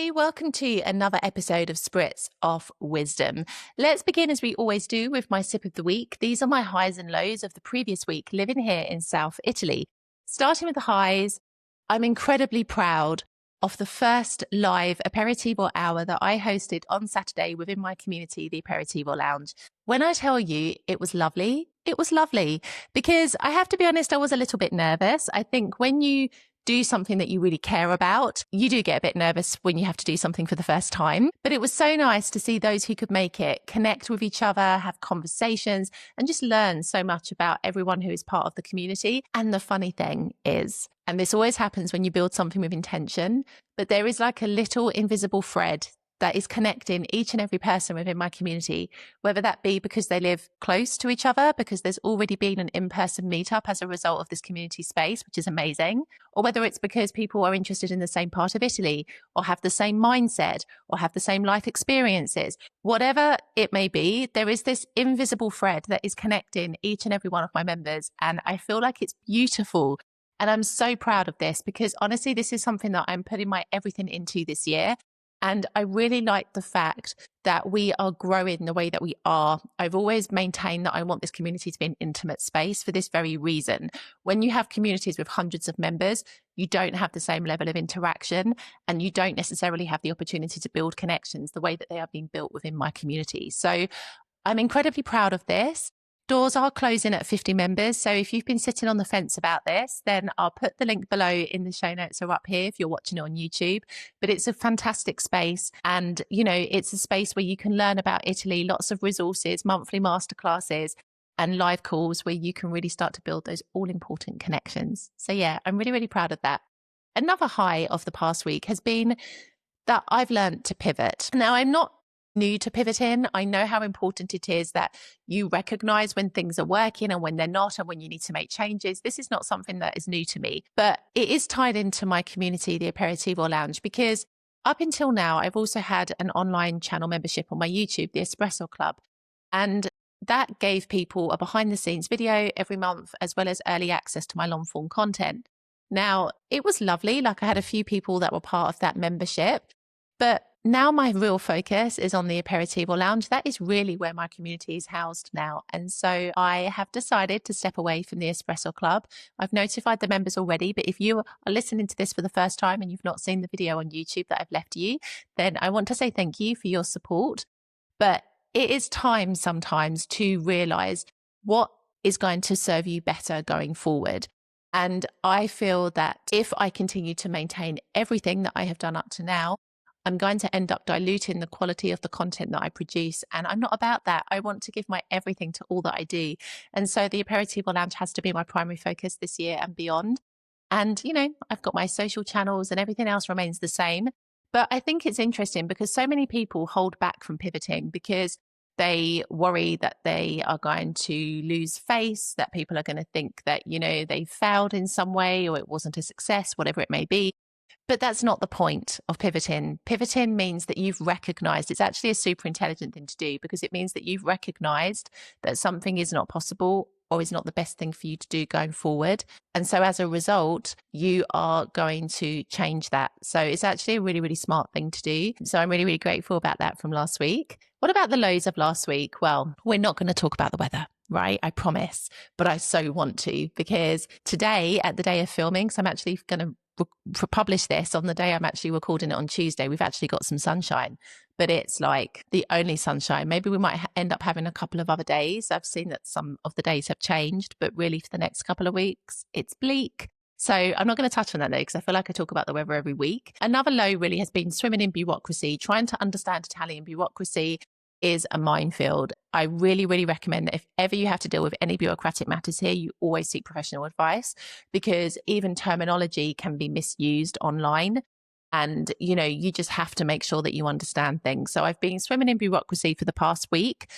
Hey, welcome to another episode of Spritz of Wisdom. Let's begin as we always do with my sip of the week. These are my highs and lows of the previous week living here in South Italy. Starting with the highs, I'm incredibly proud of the first live aperitivo hour that I hosted on Saturday within my community, the Aperitivo Lounge. When I tell you it was lovely because I have to be honest, I was a little bit nervous. I think when you do something that you really care about, you do get a bit nervous when you have to do something for the first time. But it was so nice to see those who could make it connect with each other, have conversations, and just learn so much about everyone who is part of the community. And the funny thing is, and this always happens when you build something with intention, but there is like a little invisible thread that is connecting each and every person within my community, whether that be because they live close to each other, because there's already been an in-person meetup as a result of this community space, which is amazing, or whether it's because people are interested in the same part of Italy, or have the same mindset, or have the same life experiences. Whatever it may be, there is this invisible thread that is connecting each and every one of my members, and I feel like it's beautiful. And I'm so proud of this because honestly, this is something that I'm putting my everything into this year. And I really like the fact that we are growing the way that we are. I've always maintained that I want this community to be an intimate space for this very reason. When you have communities with hundreds of members, you don't have the same level of interaction and you don't necessarily have the opportunity to build connections the way that they are being built within my community. So I'm incredibly proud of this. Doors are closing at 50 members. So if you've been sitting on the fence about this, then I'll put the link below in the show notes or up here if you're watching it on YouTube. But it's a fantastic space. And, you know, it's a space where you can learn about Italy, lots of resources, monthly masterclasses, and live calls where you can really start to build those all important connections. So yeah, I'm really, really proud of that. Another high of the past week has been that I've learned to pivot. Now, I'm not new to pivoting. I know how important it is that you recognize when things are working and when they're not, and when you need to make changes. This is not something that is new to me, but it is tied into my community, the Aperitivo Lounge, because up until now, I've also had an online channel membership on my YouTube, the Espresso Club. And that gave people a behind the scenes video every month, as well as early access to my long form content. Now, it was lovely. Like I had a few people that were part of that membership, but now my real focus is on the Aperitivo Lounge. That is really where my community is housed now. And so I have decided to step away from the Espresso Club. I've notified the members already, but if you are listening to this for the first time and you've not seen the video on YouTube that I've left you, then I want to say thank you for your support. But it is time sometimes to realize what is going to serve you better going forward. And I feel that if I continue to maintain everything that I have done up to now, I'm going to end up diluting the quality of the content that I produce. And I'm not about that. I want to give my everything to all that I do. And so the Aperitivo Lounge has to be my primary focus this year and beyond. And, you know, I've got my social channels and everything else remains the same. But I think it's interesting because so many people hold back from pivoting because they worry that they are going to lose face, that people are going to think that, you know, they failed in some way or it wasn't a success, whatever it may be. But that's not the point of pivoting. Pivoting means that you've recognized, it's actually a super intelligent thing to do because it means that you've recognized that something is not possible or is not the best thing for you to do going forward. And so as a result, you are going to change that. So it's actually a really, really smart thing to do. So I'm really, really grateful about that from last week. What about the lows of last week? Well, we're not going to talk about the weather, right? I promise. But I so want to because today at the day of filming, so I'm actually going to publish this on the day I'm actually recording it on Tuesday. We've actually got some sunshine, but it's like the only sunshine. Maybe we might end up having a couple of other days. I've seen that some of the days have changed, but really for the next couple of weeks, it's bleak. So I'm not going to touch on that though, because I feel like I talk about the weather every week. Another low really has been swimming in bureaucracy. Trying to understand Italian bureaucracy is a minefield. I really, really recommend that if ever you have to deal with any bureaucratic matters here, you always seek professional advice because even terminology can be misused online. And, you know, you just have to make sure that you understand things. So I've been swimming in bureaucracy for the past week,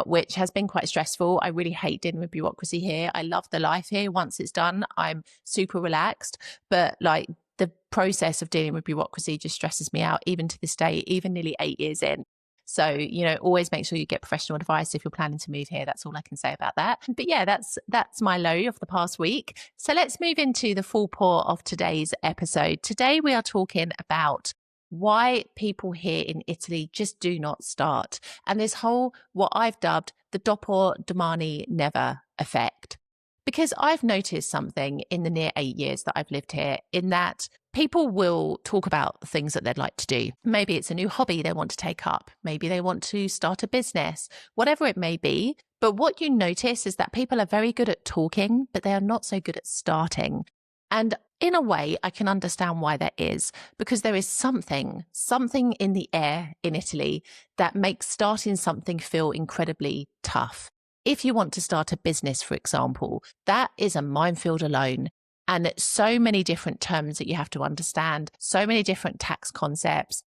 which has been quite stressful. I really hate dealing with bureaucracy here. I love the life here. Once it's done, I'm super relaxed. But like the process of dealing with bureaucracy just stresses me out, even to this day, even nearly 8 years in. So, you know, always make sure you get professional advice if you're planning to move here. That's all I can say about that. But yeah, that's my low of the past week. So let's move into the full pour of today's episode. Today we are talking about why people here in Italy just do not start. And this whole, what I've dubbed the dopo domani never effect. Because I've noticed something in the near 8 years that I've lived here, in that people will talk about things that they'd like to do. Maybe it's a new hobby they want to take up. Maybe they want to start a business, whatever it may be. But what you notice is that people are very good at talking, but they are not so good at starting. And in a way, I can understand why that is, because there is something in the air in Italy that makes starting something feel incredibly tough. If you want to start a business, for example, that is a minefield alone. And so many different terms that you have to understand, so many different tax concepts,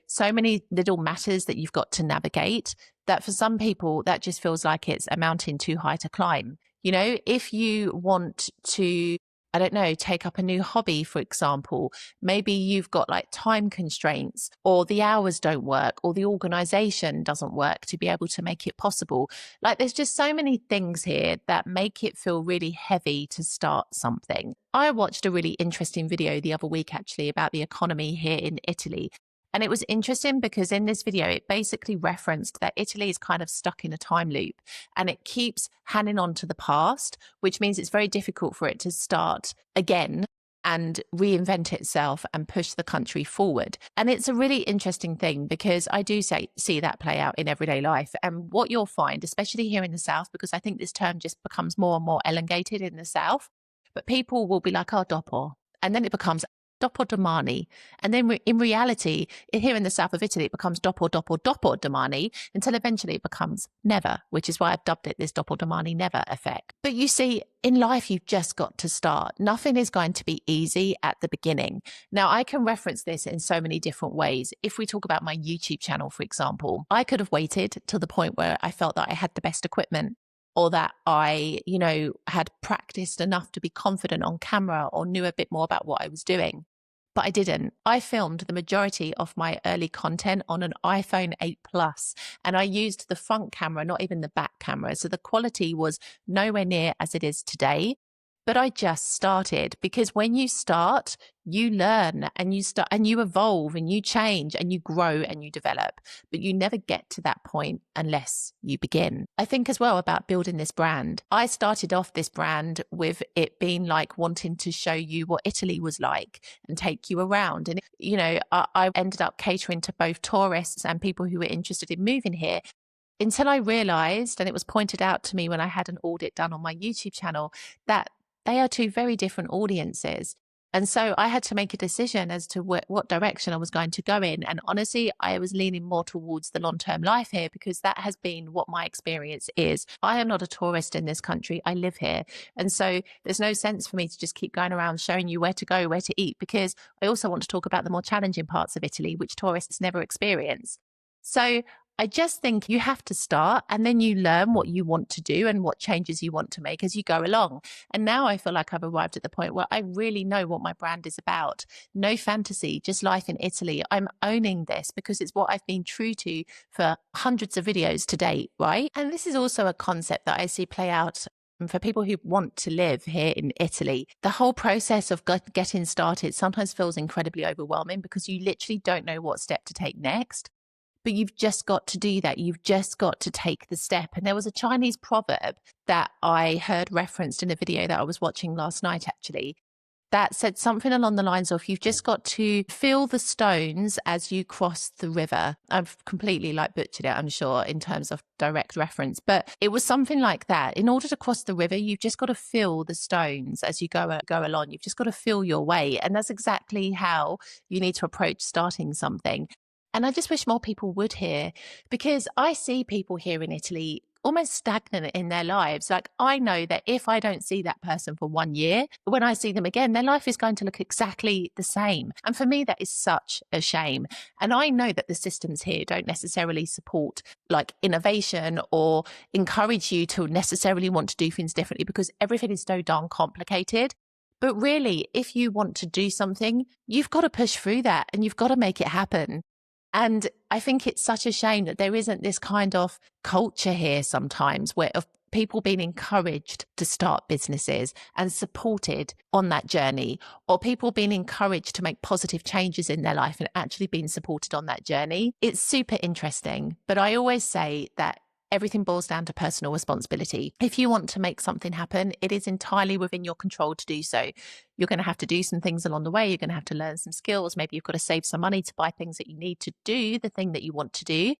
so many little matters that you've got to navigate, that for some people, that just feels like it's a mountain too high to climb. If you want to, I don't know, take up a new hobby, for example, maybe you've got like time constraints, or the hours don't work, or the organization doesn't work to be able to make it possible. Like, there's just so many things here that make it feel really heavy to start something. I watched a really interesting video the other week, actually, about the economy here in Italy. And it was interesting because in this video, it basically referenced that Italy is kind of stuck in a time loop, and it keeps hanging on to the past, which means it's very difficult for it to start again and reinvent itself and push the country forward. And it's a really interesting thing, because I do see that play out in everyday life. And what you'll find, especially here in the South, because I think this term just becomes more and more elongated in the South, but people will be like, oh, dopo. And then it becomes dopo domani. And then in reality, here in the south of Italy, it becomes dopo domani, until eventually it becomes never, which is why I've dubbed it this dopo domani never effect. But you see, in life, you've just got to start. Nothing is going to be easy at the beginning. Now, I can reference this in so many different ways. If we talk about my YouTube channel, for example, I could have waited till the point where I felt that I had the best equipment, or that I, had practiced enough to be confident on camera, or knew a bit more about what I was doing. But I didn't. I filmed the majority of my early content on an iPhone 8 Plus, and I used the front camera, not even the back camera. So the quality was nowhere near as it is today. But I just started, because when you start, you learn and you evolve and you change and you grow and you develop, but you never get to that point unless you begin. I think as well about building this brand. I started off this brand with it being like wanting to show you what Italy was like and take you around. And, I ended up catering to both tourists and people who were interested in moving here, until I realized, and it was pointed out to me when I had an audit done on my YouTube channel, that they are two very different audiences. And so I had to make a decision as to what direction I was going to go in. And honestly, I was leaning more towards the long-term life here, because that has been what my experience is. I am not a tourist in this country. I live here. And so there's no sense for me to just keep going around showing you where to go, where to eat, because I also want to talk about the more challenging parts of Italy, which tourists never experience. So I just think you have to start, and then you learn what you want to do and what changes you want to make as you go along. And now I feel like I've arrived at the point where I really know what my brand is about. No fantasy, just life in Italy. I'm owning this because it's what I've been true to for hundreds of videos to date, right? And this is also a concept that I see play out for people who want to live here in Italy. The whole process of getting started sometimes feels incredibly overwhelming, because you literally don't know what step to take next. But you've just got to do that. You've just got to take the step. And there was a Chinese proverb that I heard referenced in a video that I was watching last night, actually, that said something along the lines of, you've just got to feel the stones as you cross the river. I've completely butchered it, I'm sure, in terms of direct reference, but it was something like that. In order to cross the river, you've just got to feel the stones as you go along. You've just got to feel your way. And that's exactly how you need to approach starting something. And I just wish more people would here, because I see people here in Italy almost stagnant in their lives. Like, I know that if I don't see that person for 1 year, when I see them again, their life is going to look exactly the same. And for me, that is such a shame. And I know that the systems here don't necessarily support innovation or encourage you to necessarily want to do things differently, because everything is so darn complicated. But really, if you want to do something, you've got to push through that and you've got to make it happen. And I think it's such a shame that there isn't this kind of culture here sometimes of people being encouraged to start businesses and supported on that journey, or people being encouraged to make positive changes in their life and actually being supported on that journey. It's super interesting. But I always say that everything boils down to personal responsibility. If you want to make something happen, it is entirely within your control to do so. You're going to have to do some things along the way. You're going to have to learn some skills. Maybe you've got to save some money to buy things that you need to do the thing that you want to do.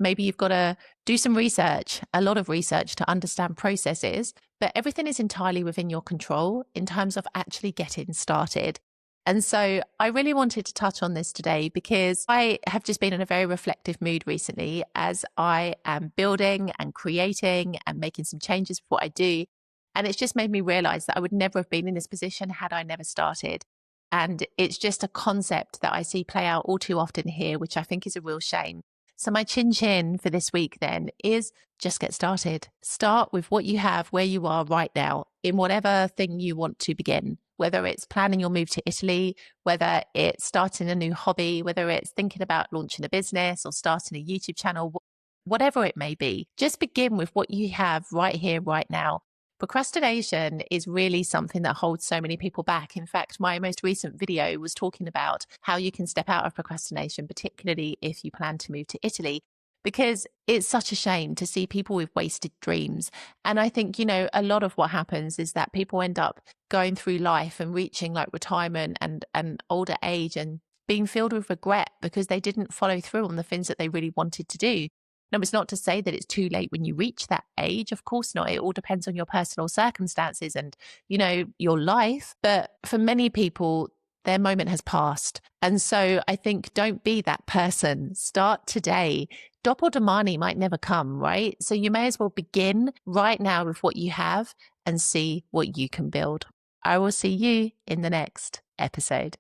Maybe you've got to do some research, a lot of research to understand processes, but everything is entirely within your control in terms of actually getting started. And so I really wanted to touch on this today because I have just been in a very reflective mood recently as I am building and creating and making some changes with what I do. And it's just made me realize that I would never have been in this position had I never started. And it's just a concept that I see play out all too often here, which I think is a real shame. So my chin for this week then is just get started. Start with what you have where you are right now in whatever thing you want to begin, whether it's planning your move to Italy, whether it's starting a new hobby, whether it's thinking about launching a business or starting a YouTube channel, whatever it may be. Just begin with what you have right here, right now. Procrastination is really something that holds so many people back. In fact, my most recent video was talking about how you can step out of procrastination, particularly if you plan to move to Italy, because it's such a shame to see people with wasted dreams. And I think, a lot of what happens is that people end up going through life and reaching like retirement and older age and being filled with regret because they didn't follow through on the things that they really wanted to do. Now, it's not to say that it's too late when you reach that age. Of course not. It all depends on your personal circumstances and, your life. But for many people, their moment has passed. And so I think don't be that person. Start today. Doppeldomani might never come, right? So you may as well begin right now with what you have and see what you can build. I will see you in the next episode.